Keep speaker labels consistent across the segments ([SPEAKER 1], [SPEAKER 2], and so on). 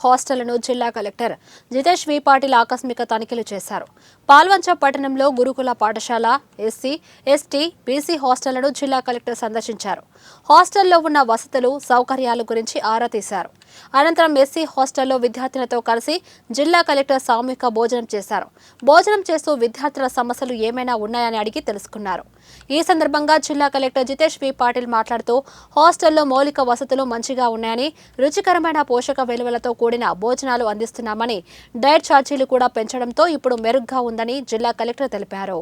[SPEAKER 1] హాస్టళ్లను జిల్లా కలెక్టర్ జితేష్ వి పాటిల్ ఆకస్మిక తనిఖీలు చేశారు. పాల్వంచ పట్టణంలో గురుకుల పాఠశాల, ఎస్సీ, ఎస్టీ, బీసీ హాస్టళ్లను జిల్లా కలెక్టర్ సందర్శించారు. హాస్టల్లో ఉన్న వసతులు, సౌకర్యాల గురించి ఆరా తీశారు. అనంతరం ఎస్సీ హాస్టల్లో విద్యార్థులతో కలిసి జిల్లా కలెక్టర్ సామూహిక భోజనం చేశారు. భోజనం చేస్తూ విద్యార్థుల సమస్యలు ఏమైనా ఉన్నాయని అడిగి తెలుసుకున్నారు. ఈ సందర్భంగా జిల్లా కలెక్టర్ జితేష్ వి పాటిల్ మాట్లాడుతూ హాస్టల్లో మౌలిక వసతులు మంచిగా ఉన్నాయని, రుచికరమైన పోషక విలువలతో కూడిన భోజనాలు అందిస్తున్నామని, డైట్ ఛార్జీలు కూడా పెంచడంతో ఇప్పుడు మెరుగ్గా ఉందని జిల్లా కలెక్టర్ తెలిపారు.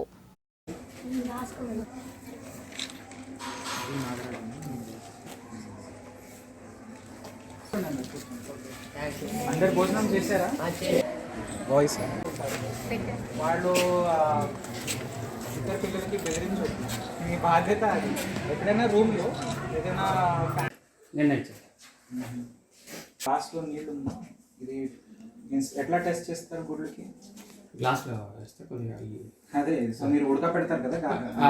[SPEAKER 2] అందరు భోజనం చేశారా? వాయిస్ వాళ్ళు ఇద్దరు పిల్లలకి బెదిరించొద్దు, మీ బాధ్యత అది. ఎప్పుడైనా రూమ్లో ఏదైనా గ్లాస్లో నీళ్ళు ఉందా? ఇది మీన్స్ ఎట్లా టెస్ట్ చేస్తారు గుడ్లకి?
[SPEAKER 3] గ్లాస్లో వేస్తే కొద్దిగా
[SPEAKER 2] అదే, సో మీరు ఉడకపెడతారు కదా,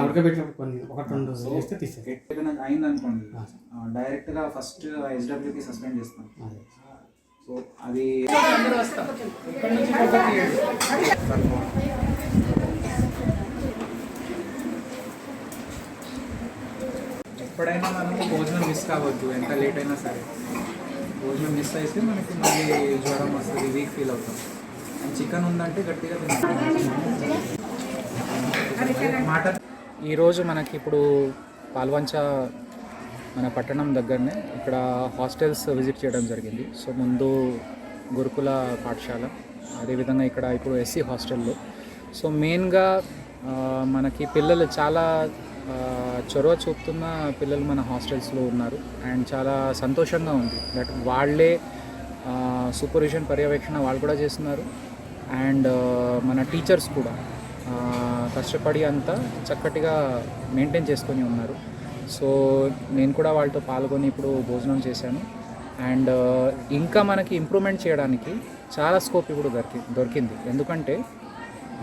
[SPEAKER 3] ఉడకబెట్టినప్పుడు కొన్ని ఒకటి రెండు వేస్తే తీసేది.
[SPEAKER 2] ఏదైనా అయిందనుకోండి, డైరెక్ట్గా ఫస్ట్ ఎస్డబ్ల్యూకి సస్పెండ్ చేస్తాం. సో అది అందరూ వస్తాం ఇక్కడ నుంచి ఎప్పుడైనా మనము భోజనం మిస్ కావద్దు, ఎంత లేట్ అయినా సరే. భోజనం మిస్ అయితే మనకి మళ్ళీ జ్వరం వస్తుంది, వీక్ ఫీల్ అవుతాం. అండ్ చికెన్ ఉందంటే గట్టిగా మాట. ఈరోజు మనకి ఇప్పుడు పాల్వంచ మన పట్టణం దగ్గరనే ఇక్కడ హాస్టల్స్ విజిట్ చేయడం జరిగింది. సో ముందు గురుకుల పాఠశాల, అదేవిధంగా ఇక్కడ ఇప్పుడు ఎస్సీ హాస్టల్లో. సో మెయిన్గా మనకి పిల్లలు చాలా చొరవ చూపుతున్న పిల్లలు మన హాస్టల్స్లో ఉన్నారు. అండ్ చాలా సంతోషంగా ఉంది దట్ వాళ్ళే సూపర్విజన్, పర్యవేక్షణ వాళ్ళు కూడా చేస్తున్నారు. అండ్ మన టీచర్స్ కూడా కష్టపడి అంతా చక్కటిగా మెయింటైన్ చేసుకొని ఉన్నారు. సో నేను కూడా వాళ్ళతో పాల్గొని ఇప్పుడు భోజనం చేశాను. అండ్ ఇంకా మనకి ఇంప్రూవ్మెంట్ చేయడానికి చాలా స్కోప్ ఇప్పుడు దొరికింది. ఎందుకంటే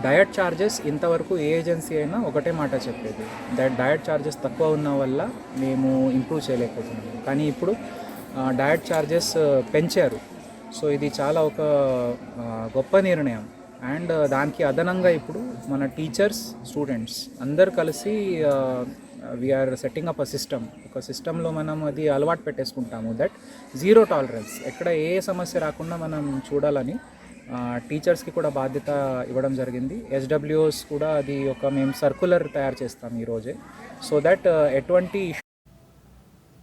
[SPEAKER 2] డయట్ ఛార్జెస్ ఇంతవరకు ఏ ఏజెన్సీ అయినా ఒకటే మాట చెప్పేది, డయట్ ఛార్జెస్ తక్కువ ఉన్న వల్ల మేము ఇంప్రూవ్ చేయలేకపోతున్నాము. కానీ ఇప్పుడు డయట్ ఛార్జెస్ పెంచారు. సో ఇది చాలా ఒక గొప్ప నిర్ణయం. అండ్ దానికి అదనంగా ఇప్పుడు మన టీచర్స్, స్టూడెంట్స్ అందరు కలిసి we are setting up a system. ఒక సిస్టంలో మనం అది అలవాటు పెట్టేసుకుంటాము దట్ జీరో టాలరెన్స్, ఎక్కడ ఏ సమస్య రాకుండా మనం చూడాలని టీచర్స్కి కూడా బాధ్యత ఇవ్వడం జరిగింది. ఎస్డబ్ల్యూస్ కూడా అది ఒక మేము సర్కులర్ తయారు చేస్తాం ఈరోజే, సో దట్ ఎటువంటి